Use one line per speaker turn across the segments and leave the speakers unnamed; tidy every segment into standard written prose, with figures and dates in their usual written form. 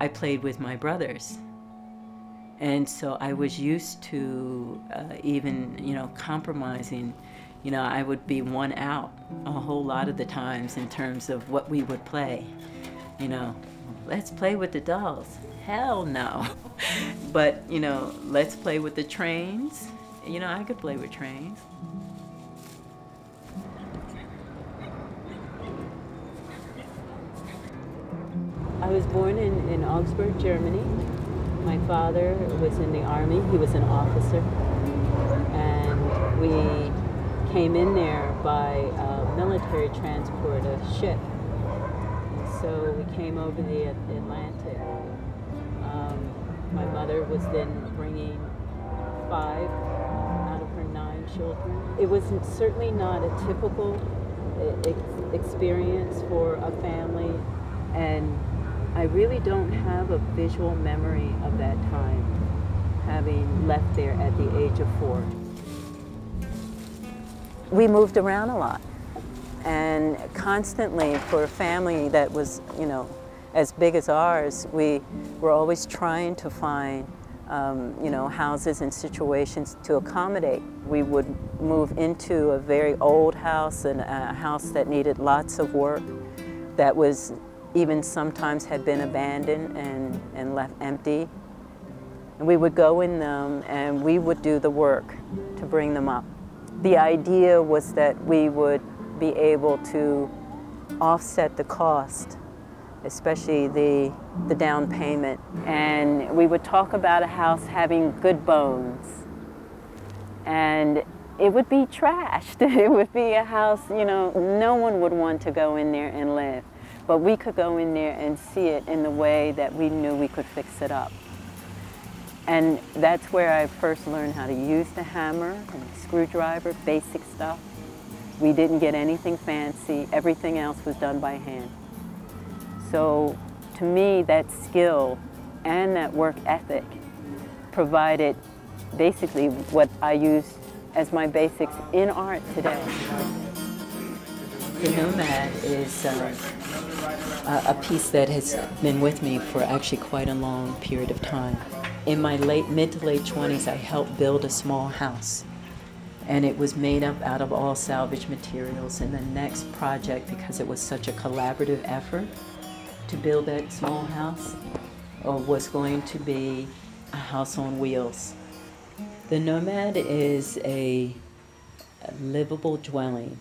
I played with my brothers. And so I was used to even, compromising. I would be one out a whole lot of the times in terms of what we would play. Let's play with the dolls. Hell no. But, let's play with the trains. I could play with trains. I was born in Augsburg, Germany. My father was in the army. He was an officer. And we came in there by military transport, a ship. So we came over the Atlantic. My mother was then bringing 5 out of her 9 children. It was certainly not a typical experience for a family, and I really don't have a visual memory of that time, having left there at the age of 4. We moved around a lot, and constantly for a family that was, as big as ours, we were always trying to find, houses and situations to accommodate. We would move into a very old house and a house that needed lots of work, that was even sometimes had been abandoned and left empty. And we would go in them and we would do the work to bring them up. The idea was that we would be able to offset the cost, especially the down payment. And we would talk about a house having good bones. And it would be trashed. It would be a house, no one would want to go in there and live. But we could go in there and see it in the way that we knew we could fix it up. And that's where I first learned how to use the hammer and the screwdriver, basic stuff. We didn't get anything fancy. Everything else was done by hand. So to me, that skill and that work ethic provided basically what I use as my basics in art today. The Nomad is a piece that has been with me for actually quite a long period of time. In my mid to late 20s, I helped build a small house, and it was made up out of all salvage materials. And the next project, because it was such a collaborative effort to build that small house, was going to be a house on wheels. The Nomad is a livable dwelling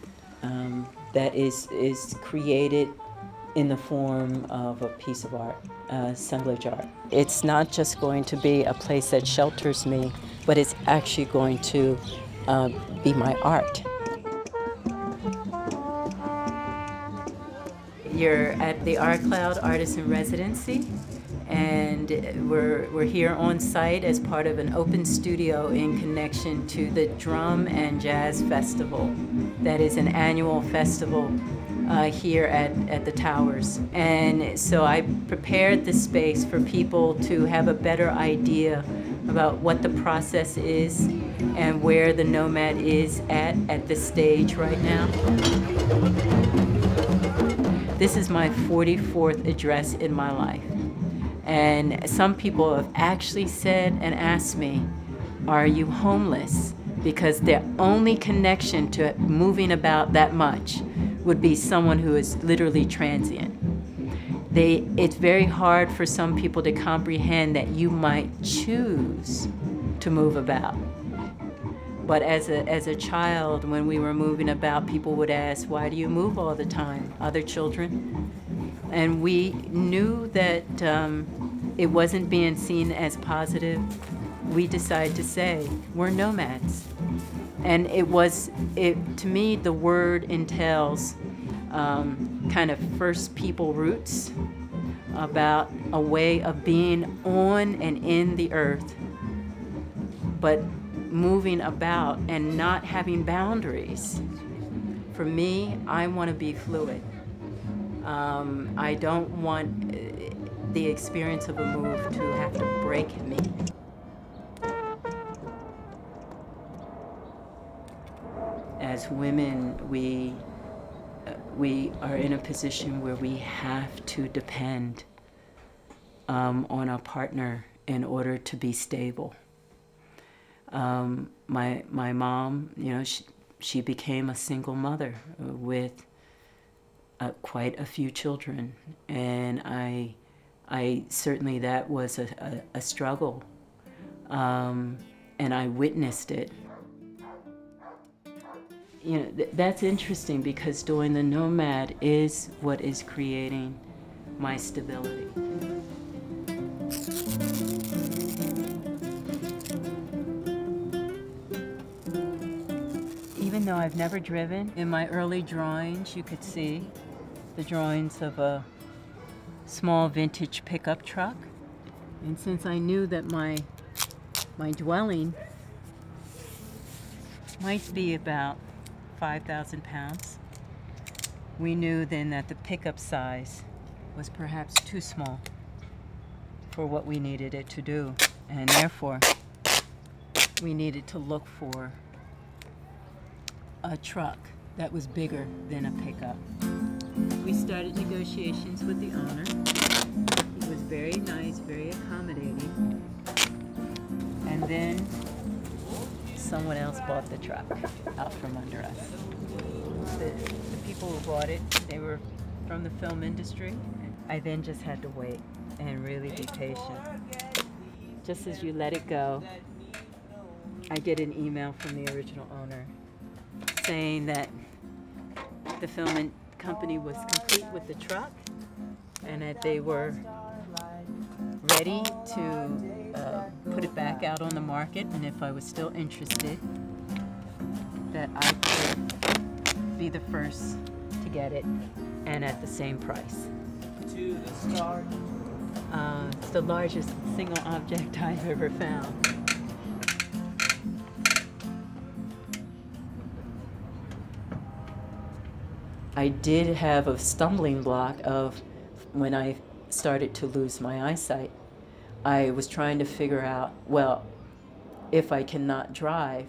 that is created in the form of a piece of art, assemblage art. It's not just going to be a place that shelters me, but it's actually going to be my art. You're at the Art Cloud Artist in Residency, and we're here on site as part of an open studio in connection to the Drum and Jazz Festival. That is an annual festival here at the Towers. And so I prepared the space for people to have a better idea about what the process is and where the Nomad is at this stage right now. This is my 44th address in my life. And some people have actually said and asked me, are you homeless? Because their only connection to moving about that much would be someone who is literally transient. It's very hard for some people to comprehend that you might choose to move about. But as a child, when we were moving about, people would ask, why do you move all the time? Other children. And we knew that it wasn't being seen as positive. We decided to say, we're nomads. And to me, the word entails kind of first people roots, about a way of being on and in the earth, but moving about and not having boundaries. For me, I want to be fluid. I don't want the experience of a move to have to break me. As women, we are in a position where we have to depend on a partner in order to be stable. My mom, you know, she became a single mother with quite a few children, and I certainly, that was a struggle, and I witnessed it. You know, that's interesting because doing the Nomad is what is creating my stability. Even though I've never driven, in my early drawings you could see the drawings of a small vintage pickup truck. And since I knew that my dwelling might be about 5,000 pounds, we knew then that the pickup size was perhaps too small for what we needed it to do, and therefore we needed to look for a truck that was bigger than a pickup. We started negotiations with the owner. He was very nice, very accommodating, and then someone else bought the truck out from under us. The people who bought it, they were from the film industry. I then just had to wait and really be patient. Just as you let it go, I get an email from the original owner saying that the film company was complete with the truck and that they were ready to put it back out on the market, and if I was still interested, that I could be the first to get it and at the same price. It's the largest single object I've ever found. I did have a stumbling block of when I started to lose my eyesight. I was trying to figure out, well, if I cannot drive,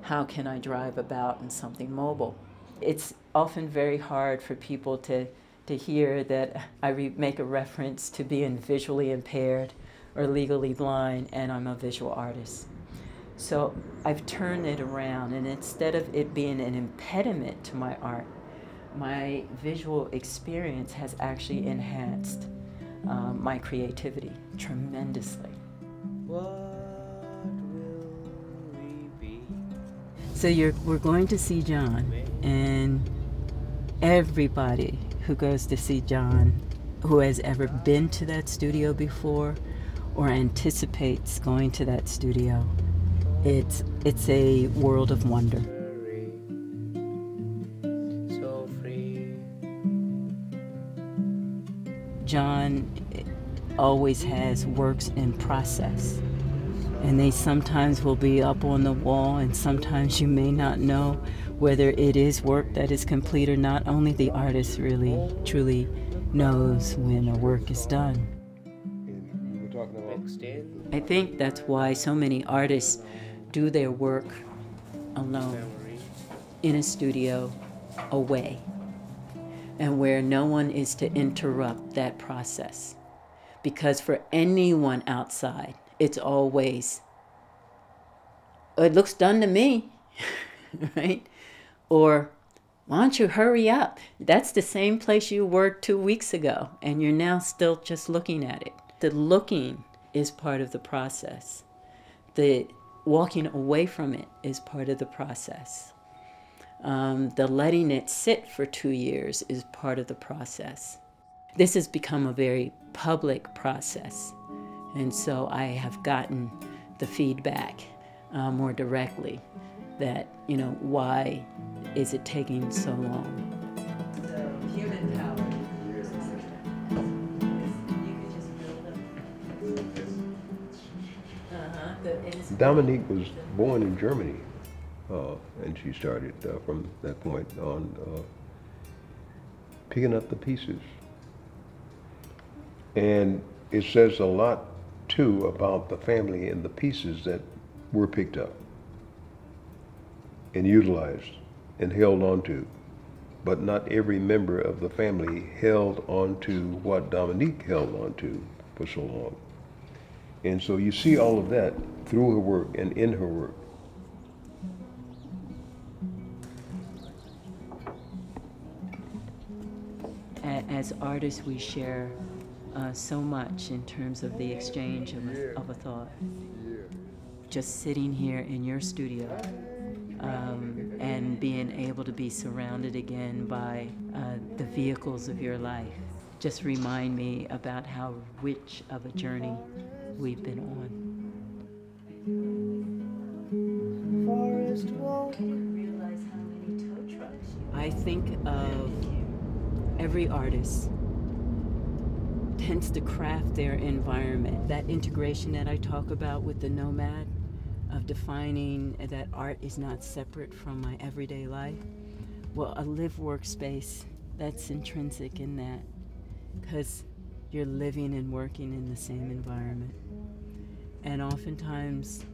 how can I drive about in something mobile? It's often very hard for people to hear that I make a reference to being visually impaired or legally blind, and I'm a visual artist. So I've turned it around, and instead of it being an impediment to my art, my visual experience has actually enhanced my creativity tremendously. What will we be? So we're going to see John, and everybody who goes to see John, who has ever been to that studio before or anticipates going to that studio, it's a world of wonder. John always has works in process, and they sometimes will be up on the wall, and sometimes you may not know whether it is work that is complete or not. Only the artist really truly knows when a work is done. I think that's why so many artists do their work alone, in a studio, away, and where no one is to interrupt that process. Because for anyone outside, it's always, it looks done to me, right? Or, why don't you hurry up? That's the same place you were 2 weeks ago, and you're now still just looking at it. The looking is part of the process. The walking away from it is part of the process. The letting it sit for 2 years is part of the process. This has become a very public process, and so I have gotten the feedback more directly that, you know, why is it taking so long? So, human power.
Dominique was born in Germany, and she started from that point on picking up the pieces. And it says a lot, too, about the family and the pieces that were picked up and utilized and held on to. But not every member of the family held on to what Dominique held on to. for so long. And so you see all of that through her work and in her work.
As artists, we share so much in terms of the exchange of a thought. Just sitting here in your studio and being able to be surrounded again by the vehicles of your life just remind me about how rich of a journey we've been on. I think of every artist tends to craft their environment. That integration that I talk about with the Nomad, of defining that art is not separate from my everyday life. Well, a live workspace, that's intrinsic in that, because you're living and working in the same environment. And oftentimes,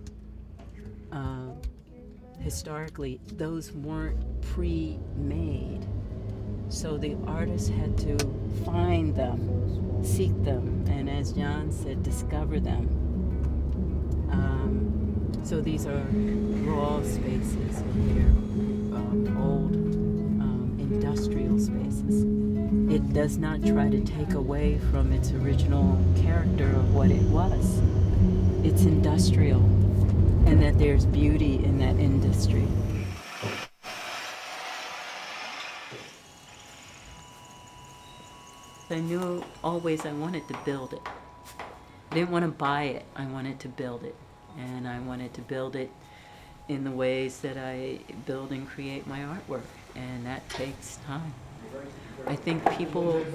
historically, those weren't pre-made. So the artist had to find them, seek them, and as John said, discover them. So these are raw spaces, and they're old industrial spaces. It does not try to take away from its original character of what it was. It's industrial, and that there's beauty in that industry. I knew always I wanted to build it. I didn't want to buy it, I wanted to build it. And I wanted to build it in the ways that I build and create my artwork, and that takes time. I think people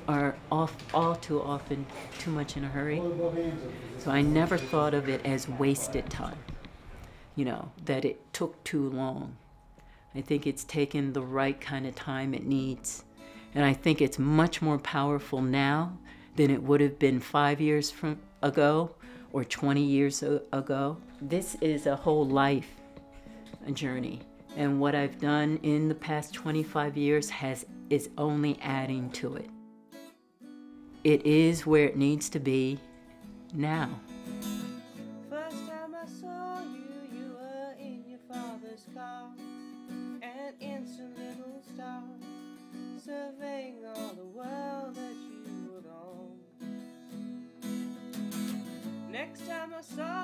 are all too often too much in a hurry. So I never thought of it as wasted time, you know, that it took too long. I think it's taken the right kind of time it needs. And I think it's much more powerful now than it would have been 5 years ago or 20 years ago. This is a whole life journey. And what I've done in the past 25 years is only adding to it. It is where it needs to be now.
First time I saw you, you were in your father's car, an innocent little star, surveying all the world that you would own. Next time I saw